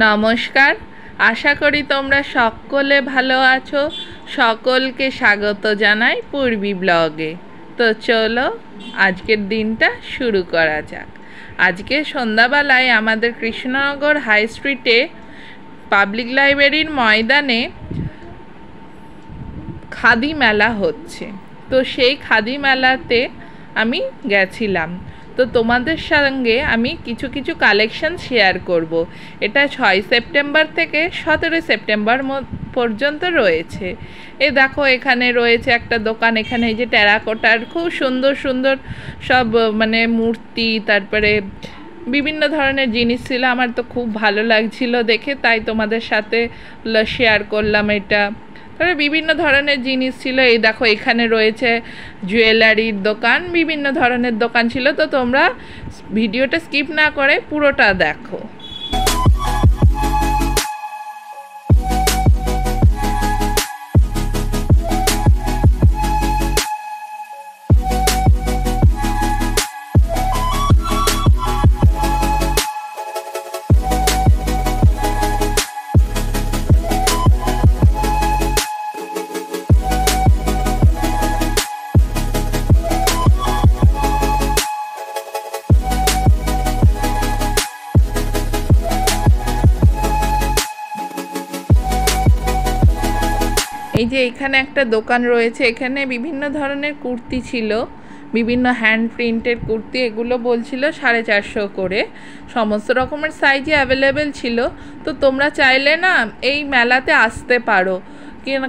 নমস্কার, আশা করি তোমরা সকলে ভালো আছো। সকলকে স্বাগত জানাই পূর্বী ব্লগে। তো চলো আজকের দিনটা শুরু করা যাক। আজকে সন্ধ্যাবেলায় আমাদের কৃষ্ণনগর হাই স্ট্রিটে পাবলিক লাইব্রেরির ময়দানে খাদি মেলা হচ্ছে। তো সেই খাদি মেলাতে আমি গেছিলাম। তো তোমাদের সঙ্গে আমি কিছু কিছু কালেকশন শেয়ার করব। এটা 6 সেপ্টেম্বর থেকে 17 সেপ্টেম্বর পর্যন্ত রয়েছে। এই দেখো এখানে রয়েছে একটা দোকান। এখানে এই যে টেরাকোটার খুব সুন্দর সুন্দর সব মানে মূর্তি, তারপরে বিভিন্ন ধরনের জিনিস ছিল। আমার তো খুব ভালো লাগছিল দেখে, তাই তোমাদের সাথে শেয়ার করলাম এটা। তারপরে বিভিন্ন ধরনের জিনিস ছিল। এই দেখো এখানে রয়েছে জুয়েলারির দোকান, বিভিন্ন ধরনের দোকান ছিল। তো তোমরা ভিডিওটা স্কিপ না করে পুরোটা দেখো। এই যে এখানে একটা দোকান রয়েছে, এখানে বিভিন্ন ধরনের কুর্তি ছিল, বিভিন্ন হ্যান্ড প্রিন্টের কুর্তি। এগুলো বলছিল 450 করে। সমস্ত রকমের সাইজে অ্যাভেলেবেল ছিল। তো তোমরা চাইলে না এই মেলাতে আসতে পারো,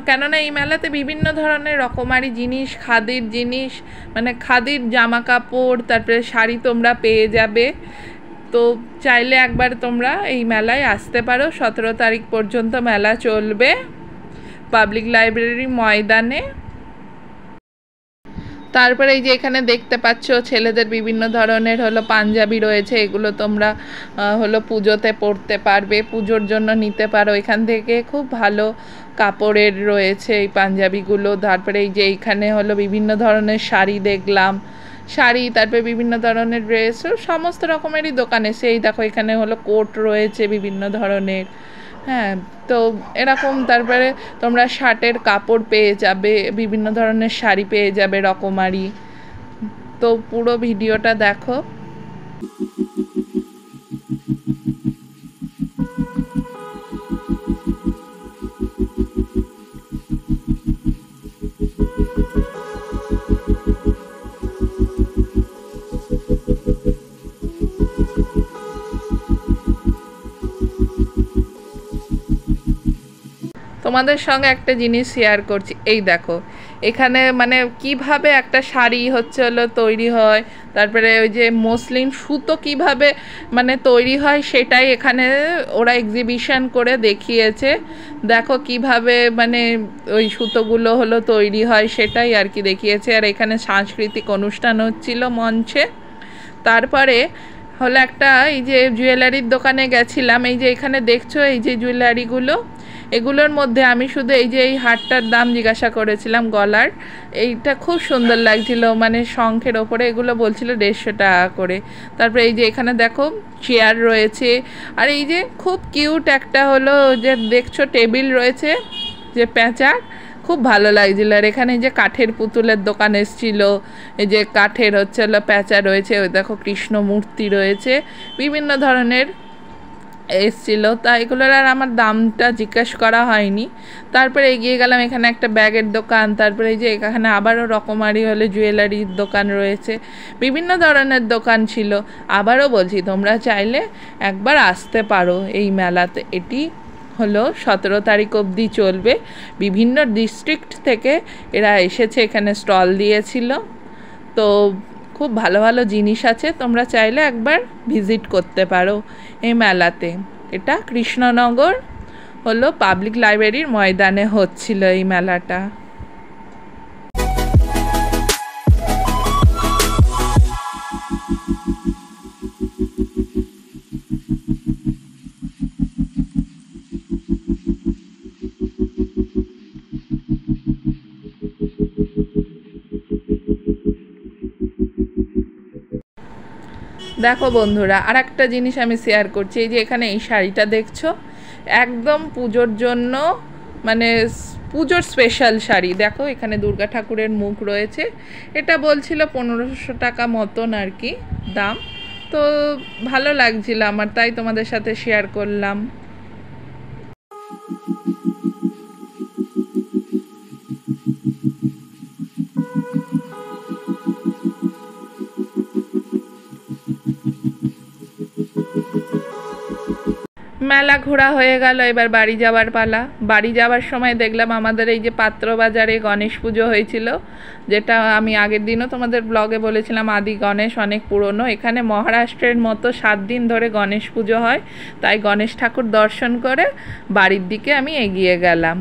কেননা এই মেলাতে বিভিন্ন ধরনের রকমারি জিনিস, খাদির জিনিস, মানে খাদির জামা কাপড়, তারপরে শাড়ি তোমরা পেয়ে যাবে। তো চাইলে একবার তোমরা এই মেলায় আসতে পারো। 17 তারিখ পর্যন্ত মেলা চলবে পাবলিক লাইব্রেরি ময়দানে। তারপরে এই যে এখানে দেখতে পাচ্ছ ছেলেদের বিভিন্ন ধরনের পাঞ্জাবি রয়েছে। এগুলো তোমরা পুজোতে পরতে পারবে, পুজোর জন্য নিতে পারো। এখান থেকে খুব ভালো কাপড়ের রয়েছে এই পাঞ্জাবিগুলো। তারপরে এই যে এইখানে বিভিন্ন ধরনের শাড়ি দেখলাম, শাড়ি, তারপরে বিভিন্ন ধরনের ড্রেস, সমস্ত রকমেরই দোকান এসে। এই দেখো এখানে কোট রয়েছে বিভিন্ন ধরনের। হ্যাঁ, তো এরকম। তারপরে তোমরা শার্টের কাপড় পেয়ে যাবে, বিভিন্ন ধরনের শাড়ি পেয়ে যাবে রকমারি। তো পুরো ভিডিওটা দেখো। তোমাদের সঙ্গে একটা জিনিস শেয়ার করছি। এই দেখো এখানে মানে কিভাবে একটা শাড়ি তৈরি হয়, তারপরে ওই যে মসলিন সুতো কিভাবে মানে তৈরি হয় সেটাই এখানে ওরা এক্সিবিশন করে দেখিয়েছে। দেখো কিভাবে মানে ওই সুতোগুলো তৈরি হয় সেটাই আর কি দেখিয়েছে। আর এখানে সাংস্কৃতিক অনুষ্ঠান হচ্ছিল মঞ্চে। তারপরে একটা এই যে জুয়েলারির দোকানে গেছিলাম। এই যে এখানে দেখছো এই যে জুয়েলারিগুলো, এগুলোর মধ্যে আমি শুধু এই যে এই হারটার দাম জিজ্ঞাসা করেছিলাম, গলার। এইটা খুব সুন্দর লাগছিল, মানে শঙ্খের ওপরে। এগুলো বলছিল 150 টাকা করে। তারপরে এই যে এখানে দেখো চেয়ার রয়েছে। আর এই যে খুব কিউট একটা যে দেখছো টেবিল রয়েছে যে প্যাঁচার, খুব ভালো লাগছিল। আর এখানে এই যে কাঠের পুতুলের দোকান এসছিল। এই যে কাঠের প্যাঁচা রয়েছে। ওই দেখো কৃষ্ণ মূর্তি রয়েছে, বিভিন্ন ধরনের এসছিল। তা এগুলোর আর আমার দামটা জিজ্ঞেস করা হয়নি। তারপরে এগিয়ে গেলাম, এখানে একটা ব্যাগের দোকান। তারপরে এই যে এখানে আবারও রকমারি জুয়েলারির দোকান রয়েছে, বিভিন্ন ধরনের দোকান ছিল। আবারও বলছি তোমরা চাইলে একবার আসতে পারো এই মেলাতে। এটি 17 তারিখ অবধি চলবে। বিভিন্ন ডিস্ট্রিক্ট থেকে এরা এসেছে, এখানে স্টল দিয়েছিল। তো খুব ভালো ভালো জিনিস আছে, তোমরা চাইলে একবার ভিজিট করতে পারো এই মেলাতে। এটা কৃষ্ণনগর পাবলিক লাইব্রেরির ময়দানে হচ্ছিল এই মেলাটা। দেখো বন্ধুরা, আর একটা জিনিস আমি শেয়ার করছি। এই যে এখানে এই শাড়িটা দেখছো, একদম পুজোর জন্য, মানে পুজোর স্পেশাল শাড়ি। দেখো এখানে দুর্গা ঠাকুরের মুখ রয়েছে। এটা বলছিল 1500 টাকা মতন আর কি দাম। তো ভালো লাগছিল আমার, তাই তোমাদের সাথে শেয়ার করলাম। মেলা ঘোরা হয়ে গেল, এবার বাড়ি যাওয়ার পালা। বাড়ি যাওয়ার সময় দেখলাম আমাদের এই যে পাত্রবাজারে গণেশ পুজো হয়েছিল, যেটা আমি আগের দিনও তোমাদের ব্লগে বলেছিলাম, আদি গণেশ, অনেক পুরনো। এখানে মহারাষ্ট্রের মতো 7 দিন ধরে গণেশ পুজো হয়। তাই গণেশ ঠাকুর দর্শন করে বাড়ির দিকে আমি এগিয়ে গেলাম।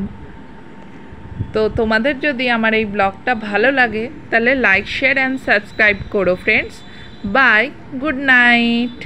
তো তোমাদের যদি আমার এই ব্লগটা ভালো লাগে তাহলে লাইক, শেয়ার অ্যান্ড সাবস্ক্রাইব করো ফ্রেন্ডস। Bye, good night.